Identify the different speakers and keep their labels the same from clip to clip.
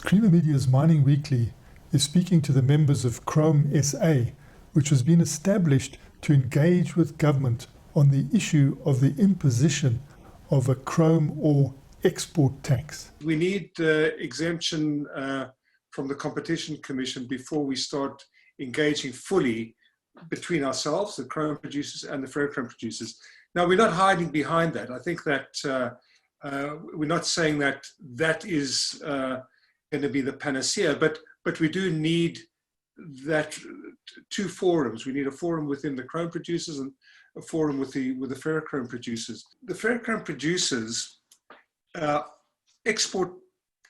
Speaker 1: Creamer Media's Mining Weekly is speaking to the members of Chrome SA, which has been established to engage with government on the issue of the imposition of a chrome ore export tax.
Speaker 2: We need exemption from the Competition Commission before we start engaging fully between ourselves, the chrome producers and the ferrochrome producers. Now, we're not hiding behind that. I think that we're not saying that that is going to be the panacea, but we do need that two forums. We need a forum within the chrome producers and a forum with the ferrochrome producers. The ferrochrome producers export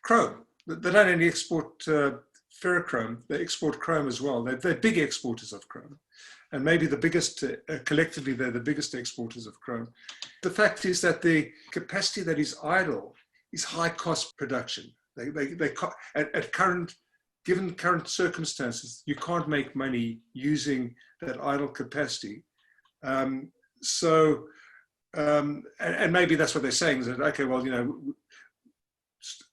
Speaker 2: chrome. They don't only export ferrochrome, they export chrome as well. They're big exporters of chrome. And maybe the biggest, collectively, they're the biggest exporters of chrome. The fact is that the capacity that is idle is high cost production. Given current circumstances, you can't make money using that idle capacity. And maybe that's what they're saying, is that, okay, well,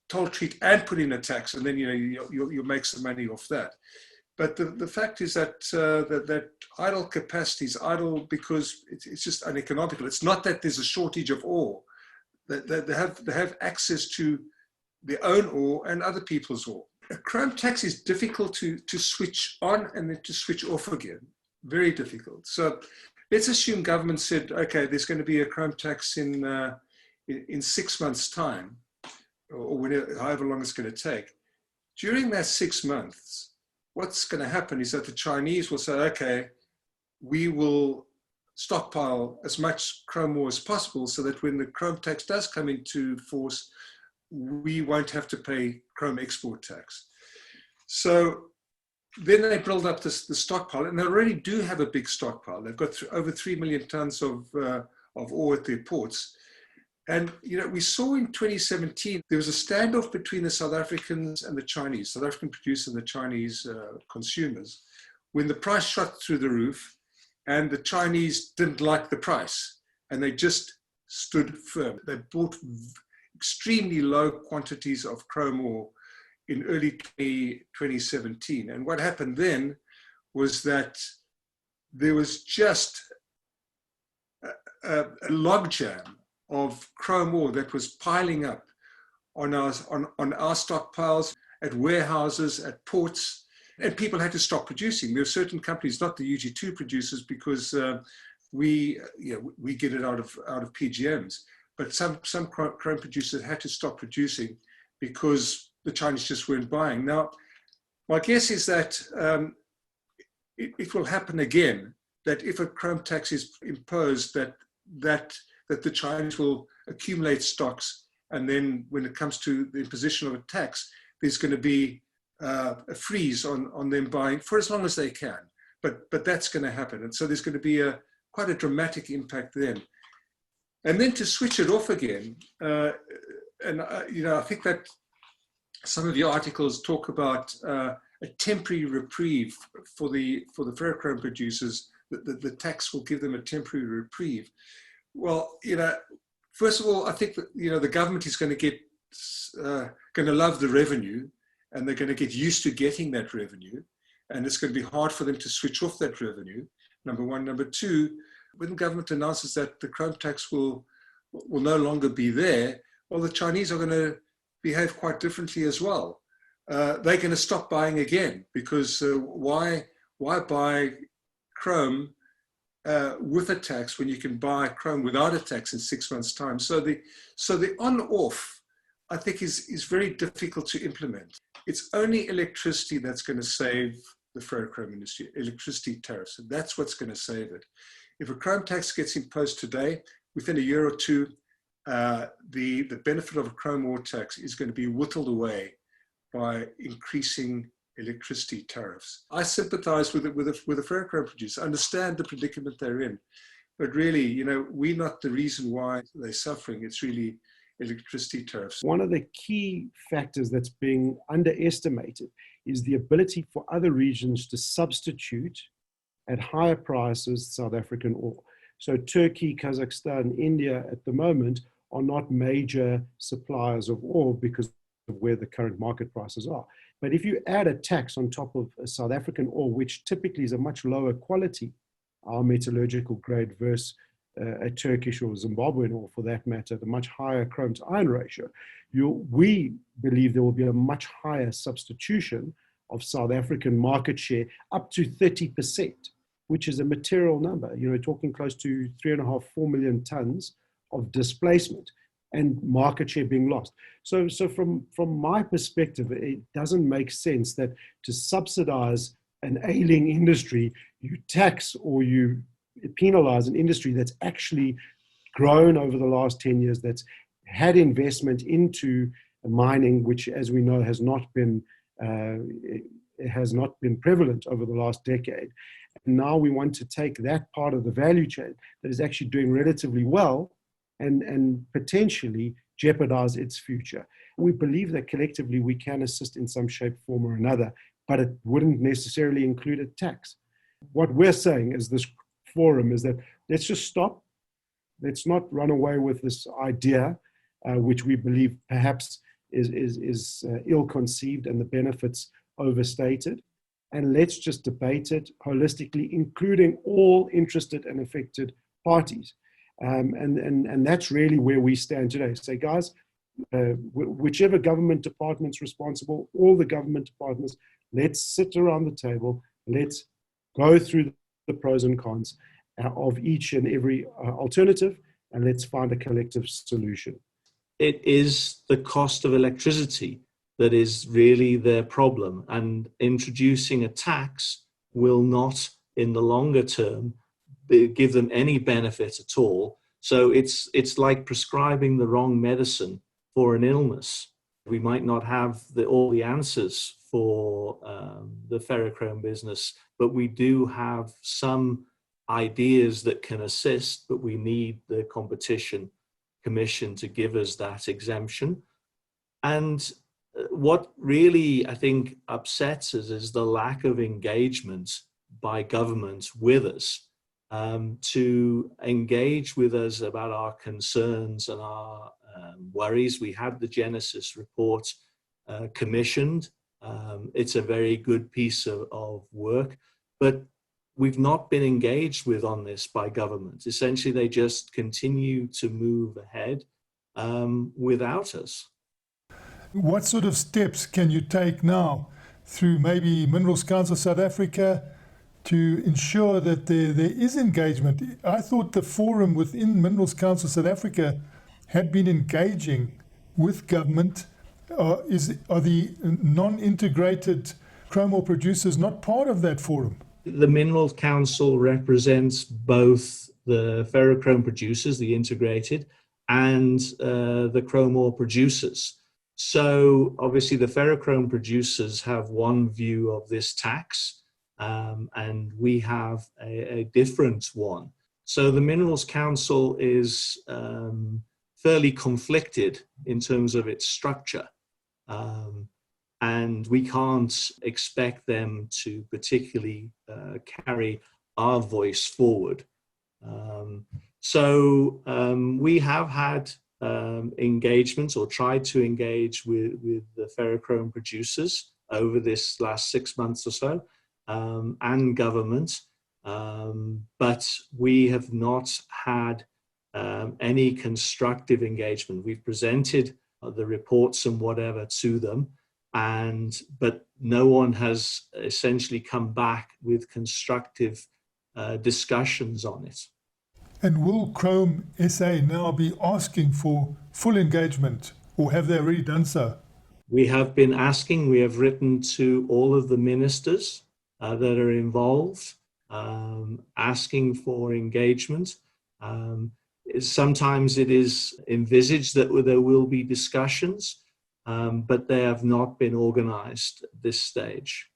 Speaker 2: toll treat and put in a tax, and then, you'll make some money off that. But the fact is that that idle capacity is idle because it's just uneconomical. It's not that there's a shortage of ore. They have access to their own ore and other people's ore. A chrome tax is difficult to switch on and then to switch off again. Very difficult. So let's assume government said, okay, there's going to be a chrome tax in 6 months' time, or whenever, however long it's going to take. During that 6 months, what's going to happen is that the Chinese will say, okay, we will stockpile as much chrome ore as possible so that when the chrome tax does come into force, we won't have to pay chrome export tax. So then they build up the stockpile, and they already do have a big stockpile. They've got over 3 million tons of ore at their ports. And, we saw in 2017, there was a standoff between the South Africans and the Chinese, South African producers and the Chinese consumers, when the price shot through the roof and the Chinese didn't like the price and they just stood firm. They bought extremely low quantities of chrome ore in early 2017. And what happened then was that there was just a logjam of chrome ore that was piling up on our stockpiles, at warehouses, at ports, and people had to stop producing. There are certain companies, not the UG2 producers, because we get it out of PGMs, but some chrome producers had to stop producing because the Chinese just weren't buying. Now, my guess is that it will happen again, that if a chrome tax is imposed, that the Chinese will accumulate stocks, and then when it comes to the imposition of a tax, there's going to be a freeze on them buying for as long as they can. But that's going to happen, and so there's going to be quite a dramatic impact then. And then to switch it off again, I think that some of your articles talk about a temporary reprieve for the ferrochrome producers. The tax will give them a temporary reprieve. Well, first of all, I think that the government is going to love the revenue, and they're going to get used to getting that revenue, and it's going to be hard for them to switch off that revenue. Number one. Number two, when the government announces that the chrome tax will no longer be there, well, the Chinese are going to behave quite differently as well. They're going to stop buying again, because why buy chrome with a tax when you can buy chrome without a tax in 6 months' time? So the on-off, I think, is very difficult to implement. It's only electricity that's going to save the ferrochrome industry, electricity tariffs. And that's what's going to save it. If a chrome tax gets imposed today, within a year or two, the benefit of a chrome ore tax is going to be whittled away by increasing electricity tariffs. I sympathize with the ferrochrome producers, understand the predicament they're in, but really, we're not the reason why they're suffering. It's really electricity tariffs.
Speaker 3: One of the key factors that's being underestimated is the ability for other regions to substitute at higher prices South African ore. So Turkey, Kazakhstan, India at the moment are not major suppliers of ore because where the current market prices are. But if you add a tax on top of a South African ore, which typically is a much lower quality, our metallurgical grade versus a Turkish or Zimbabwean ore for that matter, the much higher chrome to iron ratio, we believe there will be a much higher substitution of South African market share up to 30%, which is a material number. Talking close to 3.5, 4 million tons of displacement and market share being lost. So from my perspective, it doesn't make sense that to subsidize an ailing industry, you tax or you penalize an industry that's actually grown over the last 10 years, that's had investment into mining, which, as we know, has not been prevalent over the last decade. And now we want to take that part of the value chain that is actually doing relatively well and potentially jeopardize its future. We believe that collectively we can assist in some shape, form or another, but it wouldn't necessarily include a tax. What we're saying is this forum is that let's just stop. Let's not run away with this idea, which we believe perhaps is ill-conceived and the benefits overstated. And let's just debate it holistically, including all interested and affected parties. And that's really where we stand today. Say, guys, whichever government department's responsible, all the government departments, let's sit around the table. Let's go through the pros and cons of each and every alternative, and let's find a collective solution.
Speaker 4: It is the cost of electricity that is really their problem, and introducing a tax will not, in the longer term, give them any benefit at all. So it's like prescribing the wrong medicine for an illness. We might not have all the answers for the ferrochrome business, but we do have some ideas that can assist, but we need the Competition Commission to give us that exemption. And what really, I think, upsets us is the lack of engagement by government with us, to engage with us about our concerns and our worries. We had the Genesis report commissioned. It's a very good piece of work, but we've not been engaged with on this by government. Essentially, they just continue to move ahead without us.
Speaker 1: What sort of steps can you take now through maybe Minerals Council South Africa to ensure that there is engagement? I thought the forum within Minerals Council South Africa had been engaging with government. Are the non-integrated chrome ore producers not part of that forum?
Speaker 4: The Minerals Council represents both the ferrochrome producers, the integrated, and the chrome ore producers. So obviously the ferrochrome producers have one view of this tax, and we have a different one. So the Minerals Council is fairly conflicted in terms of its structure. And we can't expect them to particularly carry our voice forward. So we have had engagements or tried to engage with the ferrochrome producers over this last 6 months or so, and government, but we have not had any constructive engagement. We've presented the reports and whatever to them, but no one has essentially come back with constructive discussions on it.
Speaker 1: And will Chrome SA now be asking for full engagement, or have they already done so?
Speaker 4: We have been asking. We have written to all of the ministers that are involved, asking for engagement. Sometimes it is envisaged that there will be discussions, but they have not been organized at this stage.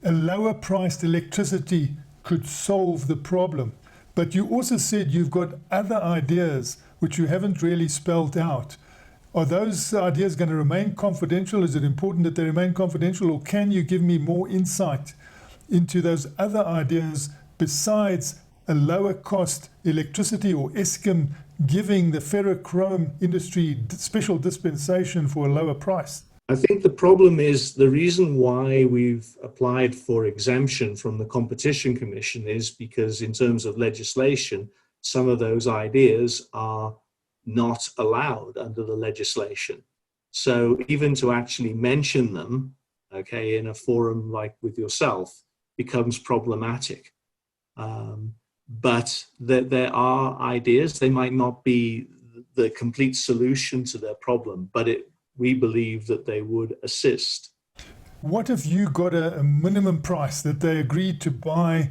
Speaker 1: A lower priced electricity could solve the problem, but you also said you've got other ideas which you haven't really spelled out. Are those ideas going to remain confidential? Is it important that they remain confidential, or can you give me more insight into those other ideas besides a lower cost electricity, or Eskom giving the ferrochrome industry special dispensation for a lower price?
Speaker 4: I think the problem is the reason why we've applied for exemption from the Competition Commission is because in terms of legislation, some of those ideas are not allowed under the legislation. So even to actually mention them, okay, in a forum like with yourself becomes problematic. But there are ideas, they might not be the complete solution to their problem, but we believe that they would assist.
Speaker 1: What if you got a minimum price that they agreed to buy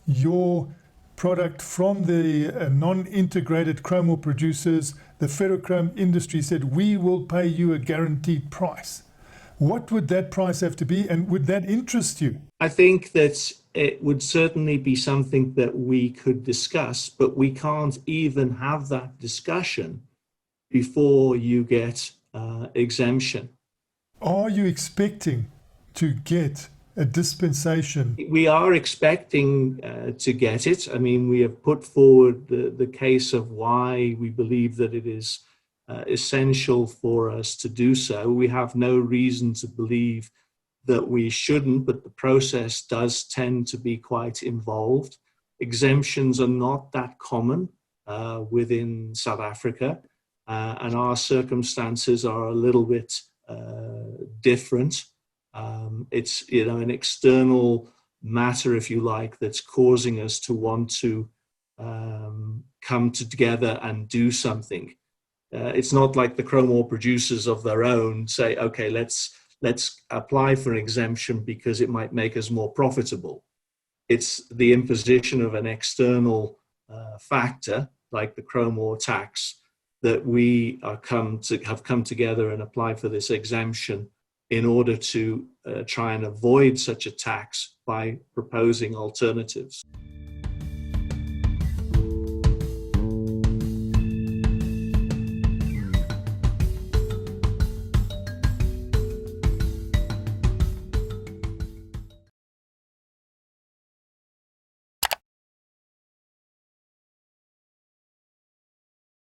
Speaker 1: your product from the non-integrated chrome ore producers? The ferrochrome industry said, we will pay you a guaranteed price. What would that price have to be, and would that interest you?
Speaker 4: I think that it would certainly be something that we could discuss, but we can't even have that discussion before you get exemption.
Speaker 1: Are you expecting to get a dispensation?
Speaker 4: We are expecting to get it. I mean, we have put forward the case of why we believe that it is essential for us to do so. We have no reason to believe that we shouldn't, but the process does tend to be quite involved. Exemptions are not that common within South Africa, and our circumstances are a little bit different. It's an external matter, if you like, that's causing us to want to come together and do something. It's not like the chrome ore producers of their own say, okay, let's apply for an exemption because it might make us more profitable. It's the imposition of an external factor like the chrome ore tax that we have come together and apply for this exemption in order to try and avoid such a tax by proposing alternatives.